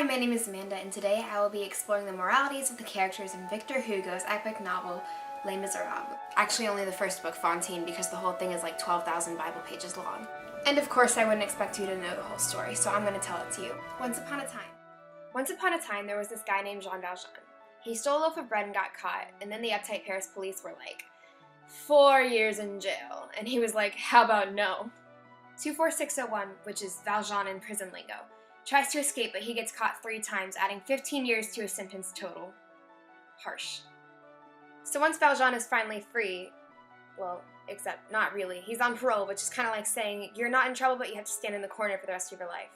Hi, my name is Amanda, and today I will be exploring the moralities of the characters in Victor Hugo's epic novel, Les Misérables. Actually, only the first book, Fantine, because the whole thing is like 12,000 Bible pages long. And of course, I wouldn't expect you to know the whole story, so I'm going to tell it to you. Once upon a time, there was this guy named Jean Valjean. He stole a loaf of bread and got caught, and then the uptight Paris police were like, 4 years in jail. And he was like, how about no? 24601, which is Valjean in prison lingo, tries to escape, but he gets caught 3 times, adding 15 years to his sentence total. Harsh. So once Valjean is finally free, well, except not really, he's on parole, which is kind of like saying, you're not in trouble, but you have to stand in the corner for the rest of your life.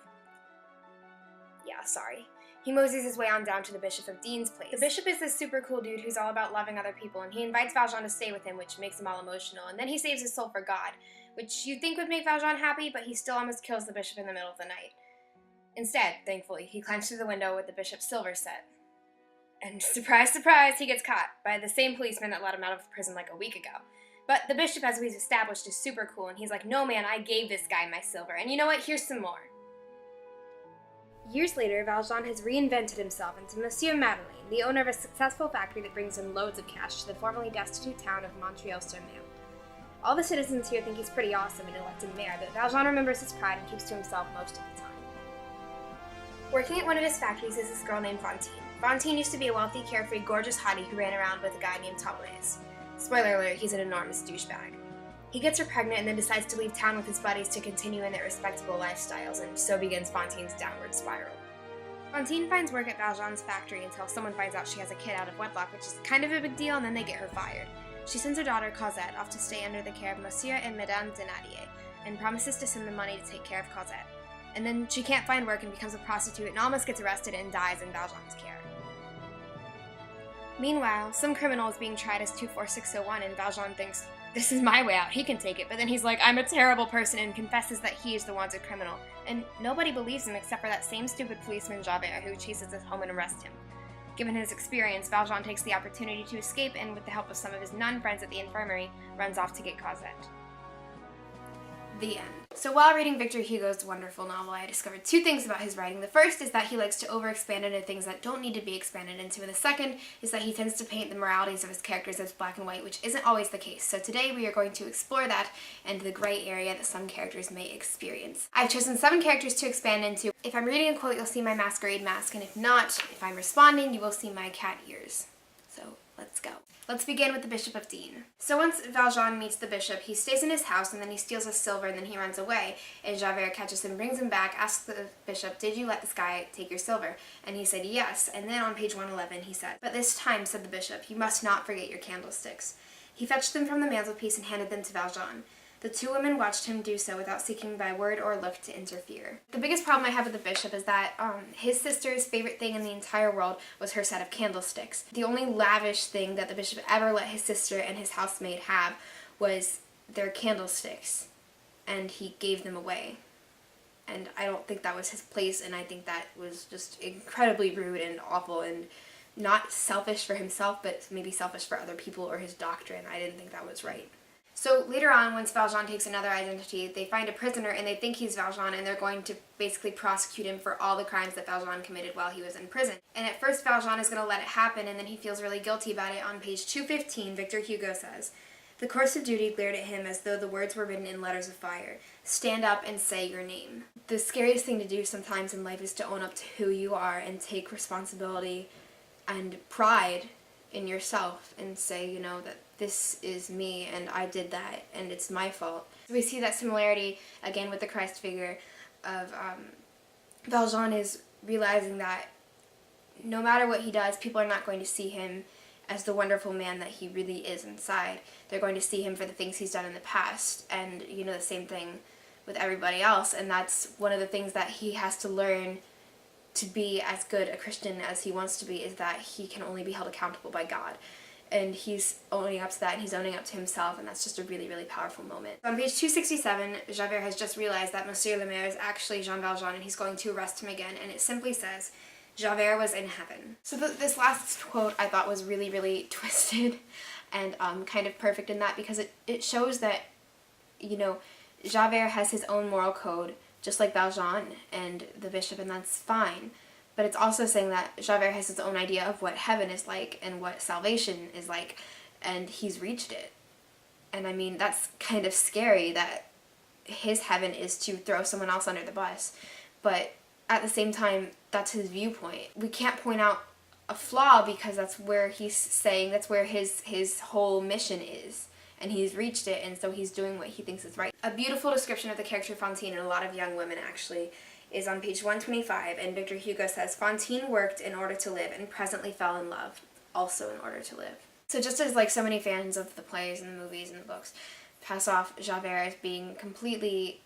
Yeah, sorry. He moseys his way on down to the Bishop of Dean's place. The bishop is this super cool dude who's all about loving other people, and he invites Valjean to stay with him, which makes him all emotional, and then he saves his soul for God, which you'd think would make Valjean happy, but he still almost kills the bishop in the middle of the night. Instead, thankfully, he climbs through the window with the bishop's silver set. And surprise, surprise, he gets caught by the same policeman that let him out of prison like a week ago. But the bishop, as we've established, is super cool, and he's like, no man, I gave this guy my silver, and you know what, here's some more. Years later, Valjean has reinvented himself into Monsieur Madeleine, the owner of a successful factory that brings in loads of cash to the formerly destitute town of Montreal-sur-Mer. All the citizens here think he's pretty awesome and elect him mayor, but Valjean remembers his pride and keeps to himself most of the time. Working at one of his factories is this girl named Fantine. Fantine used to be a wealthy, carefree, gorgeous hottie who ran around with a guy named Tolles. Spoiler alert, he's an enormous douchebag. He gets her pregnant and then decides to leave town with his buddies to continue in their respectable lifestyles, and so begins Fantine's downward spiral. Fantine finds work at Valjean's factory until someone finds out she has a kid out of wedlock, which is kind of a big deal, and then they get her fired. She sends her daughter Cosette off to stay under the care of Monsieur and Madame Thénardier, and promises to send them money to take care of Cosette. And then she can't find work and becomes a prostitute and almost gets arrested and dies in Valjean's care. Meanwhile, some criminal is being tried as 24601, and Valjean thinks, this is my way out, he can take it, but then he's like, I'm a terrible person, and confesses that he is the wanted criminal. And nobody believes him except for that same stupid policeman Javert who chases us home and arrests him. Given his experience, Valjean takes the opportunity to escape and, with the help of some of his nun friends at the infirmary, runs off to get Cosette. The end. So while reading Victor Hugo's wonderful novel, I discovered 2 things about his writing. The first is that he likes to over-expand into things that don't need to be expanded into, and the second is that he tends to paint the moralities of his characters as black and white, which isn't always the case. So today we are going to explore that and the gray area that some characters may experience. I've chosen 7 characters to expand into. If I'm reading a quote, you'll see my masquerade mask, and if not, if I'm responding, you will see my cat ears. So let's go. Let's begin with the Bishop of Dean. So once Valjean meets the bishop, he stays in his house and then he steals his silver and then he runs away. And Javert catches him, brings him back, asks the bishop, did you let this guy take your silver? And he said yes. And then on page 111 he said, but this time, said the bishop, you must not forget your candlesticks. He fetched them from the mantelpiece and handed them to Valjean. The 2 women watched him do so without seeking by word or look to interfere. The biggest problem I have with the bishop is that his sister's favorite thing in the entire world was her set of candlesticks. The only lavish thing that the bishop ever let his sister and his housemaid have was their candlesticks, and he gave them away. And I don't think that was his place, and I think that was just incredibly rude and awful and not selfish for himself, but maybe selfish for other people or his doctrine. I didn't think that was right. So later on, once Valjean takes another identity, they find a prisoner and they think he's Valjean, and they're going to basically prosecute him for all the crimes that Valjean committed while he was in prison. And at first Valjean is going to let it happen, and then he feels really guilty about it. On page 215, Victor Hugo says, the course of duty glared at him as though the words were written in letters of fire. Stand up and say your name. The scariest thing to do sometimes in life is to own up to who you are and take responsibility and pride in yourself and say, you know, that this is me and I did that and it's my fault. We see that similarity again with the Christ figure of Valjean is realizing that no matter what he does, people are not going to see him as the wonderful man that he really is inside. They're going to see him for the things he's done in the past, and you know, the same thing with everybody else, and that's one of the things that he has to learn to be as good a Christian as he wants to be, is that he can only be held accountable by God. And he's owning up to that, and he's owning up to himself, and that's just a really, really powerful moment. On page 267, Javert has just realized that Monsieur le Maire is actually Jean Valjean, and he's going to arrest him again, and it simply says, Javert was in heaven. So this last quote I thought was really, really twisted and kind of perfect in that, because it shows that, you know, Javert has his own moral code, just like Valjean and the bishop, and that's fine. but it's also saying that Javert has his own idea of what heaven is like and what salvation is like, and he's reached it. And I mean, that's kind of scary that his heaven is to throw someone else under the bus, but at the same time, that's his viewpoint. We can't point out a flaw because that's where he's saying, that's where his whole mission is. And he's reached it, and so he's doing what he thinks is right. A beautiful description of the character Fantine, and a lot of young women actually, is on page 125, and Victor Hugo says, Fantine worked in order to live and presently fell in love, also in order to live. So just as like so many fans of the plays and the movies and the books pass off Javert as being completely,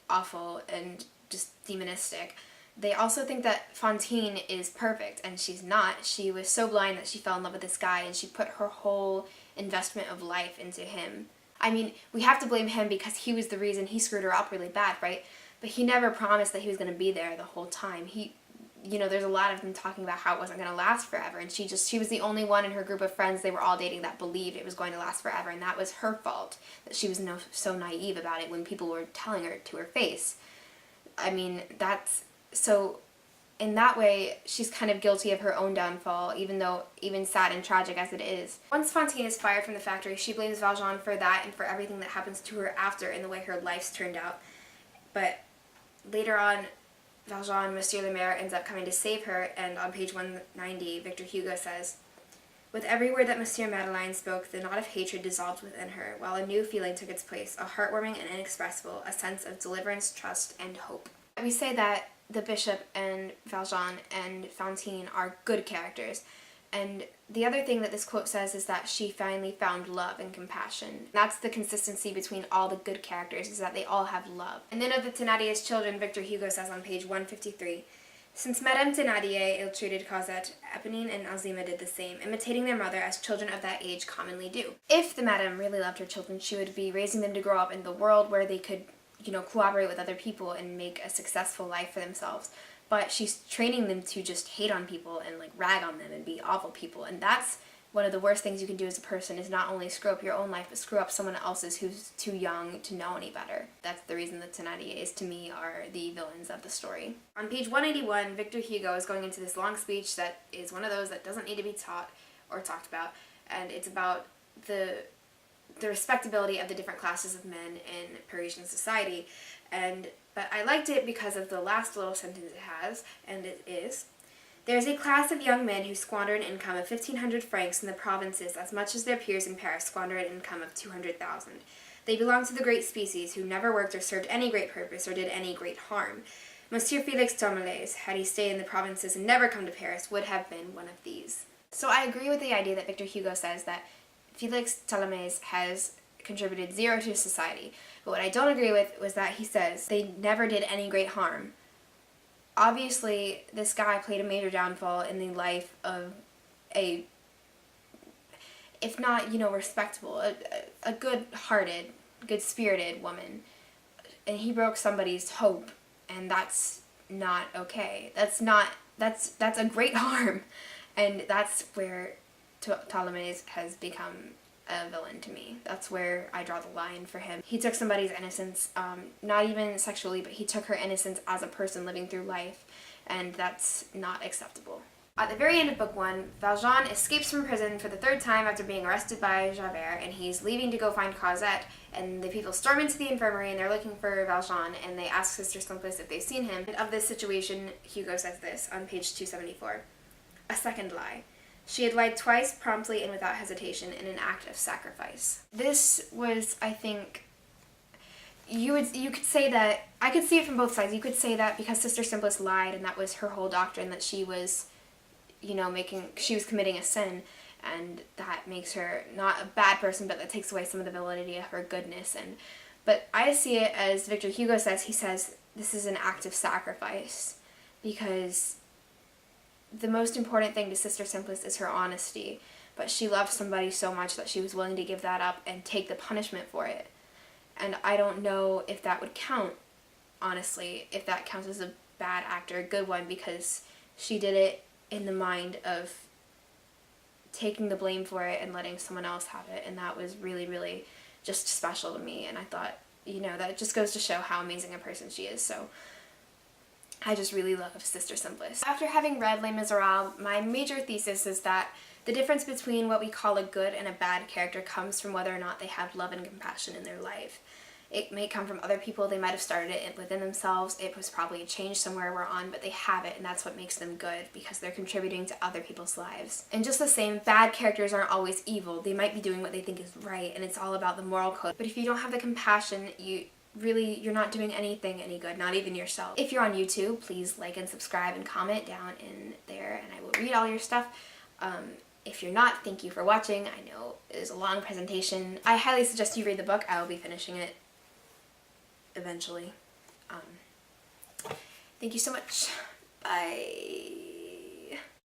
awful and just demonistic, they also think that Fantine is perfect, and she's not. She was so blind that she fell in love with this guy, and she put her whole investment of life into him. I mean, we have to blame him because he was the reason he screwed her up really bad, right? But he never promised that he was going to be there the whole time. There's a lot of them talking about how it wasn't going to last forever, and she was the only one in her group of friends they were all dating that believed it was going to last forever, and that was her fault, that she was so naive about it when people were telling her to her face. I mean, so in that way, she's kind of guilty of her own downfall, even sad and tragic as it is. Once Fantine is fired from the factory, she blames Valjean for that and for everything that happens to her after and the way her life's turned out. But later on, Valjean, Monsieur le Maire, ends up coming to save her, and on page 190, Victor Hugo says, with every word that Monsieur Madeleine spoke, the knot of hatred dissolved within her, while a new feeling took its place, a heartwarming and inexpressible, a sense of deliverance, trust, and hope. We say that the Bishop and Valjean and Fantine are good characters, and the other thing that this quote says is that she finally found love and compassion. That's the consistency between all the good characters, is that they all have love. And then of the Thénardier's children, Victor Hugo says on page 153, since Madame Thénardier ill-treated Cosette, Eponine and Azima did the same, imitating their mother as children of that age commonly do. If the Madame really loved her children, she would be raising them to grow up in the world where they could cooperate with other people and make a successful life for themselves. But she's training them to just hate on people and rag on them and be awful people. And that's one of the worst things you can do as a person, is not only screw up your own life, but screw up someone else's who's too young to know any better. That's the reason the Thénardiers, to me, are the villains of the story. On page 181, Victor Hugo is going into this long speech that is one of those that doesn't need to be taught or talked about, and it's about the respectability of the different classes of men in Parisian society. But I liked it because of the last little sentence it has, and it is, there is a class of young men who squander an income of 1,500 francs in the provinces as much as their peers in Paris squander an income of 200,000. They belong to the great species who never worked or served any great purpose or did any great harm. Monsieur Felix Tourmalès, had he stayed in the provinces and never come to Paris, would have been one of these. So I agree with the idea that Victor Hugo says that Felix Tourmalès has contributed zero to society. But what I don't agree with was that he says they never did any great harm. Obviously, this guy played a major downfall in the life of a, if not, respectable, a good-hearted, good-spirited woman. And he broke somebody's hope, and that's not okay. That's a great harm. And that's where Tourmalès has become a villain to me. That's where I draw the line for him. He took somebody's innocence, not even sexually, but he took her innocence as a person living through life, and that's not acceptable. At the very end of book 1, Valjean escapes from prison for the 3rd time after being arrested by Javert, and he's leaving to go find Cosette, and the people storm into the infirmary and they're looking for Valjean, and they ask Sister Simplice if they've seen him. And of this situation, Hugo says this on page 274. A second lie. She had lied twice, promptly and without hesitation, in an act of sacrifice. This was, I think, you could say that, I could see it from both sides. You could say that because Sister Simplice lied and that was her whole doctrine, that she was, she was committing a sin, and that makes her not a bad person, but that takes away some of the validity of her goodness. But I see it as Victor Hugo says. He says this is an act of sacrifice, because the most important thing to Sister Simplice is her honesty, but she loved somebody so much that she was willing to give that up and take the punishment for it. And I don't know if that would count, honestly, if that counts as a bad act or a good one, because she did it in the mind of taking the blame for it and letting someone else have it, and that was really, really just special to me. And I thought, that just goes to show how amazing a person she is. So I just really love Sister Simplice. After having read Les Misérables, my major thesis is that the difference between what we call a good and a bad character comes from whether or not they have love and compassion in their life. It may come from other people, they might have started it within themselves, it was probably a change somewhere we're on, but they have it, and that's what makes them good, because they're contributing to other people's lives. And just the same, bad characters aren't always evil. They might be doing what they think is right, and it's all about the moral code. But if you don't have the compassion, you're not doing anything any good, not even yourself. If you're on YouTube, please like and subscribe and comment down in there, and I will read all your stuff. If you're not, thank you for watching. I know it is a long presentation. I highly suggest you read the book. I will be finishing it eventually. Thank you so much. Bye.